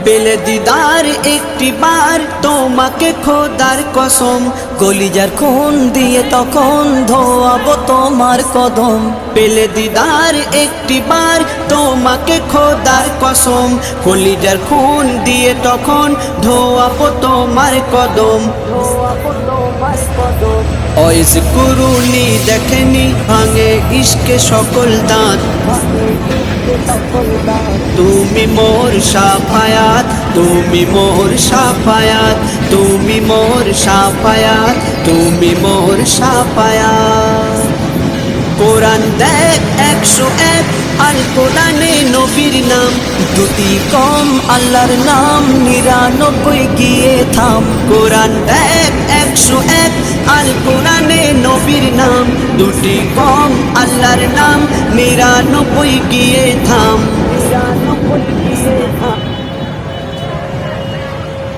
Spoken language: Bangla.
পেলে দিদার একটি বার তোমাকে খোদার কসম, কলিজার খুন দিয়ে তখন ধোয়াবো তোমার কদম। পেলে দিদার একটি বার তোমাকে খোদার কসম, কলিজার খুন দিয়ে তখন ধোয়াবো তোমার কদম। ওইস কুরুনি দেখেনি ভাঙে ইশকে সকল দাঁত, তুমি মোর শাফায়াত, তুমি মোর শাফায়াত, তুমি মোর শাফায়াত, তুমি মোর শাফায়াত। কোরআন দেখ 101, আল কোরআনে নবীর নাম দুটি কম, আল্লাহর নাম 99 গিয়ে থাম। কোরআন দেখ 101, আল কোরআনে নবীর নাম দুটি কম, আল্লাহর নাম 99 গিয়ে থাম।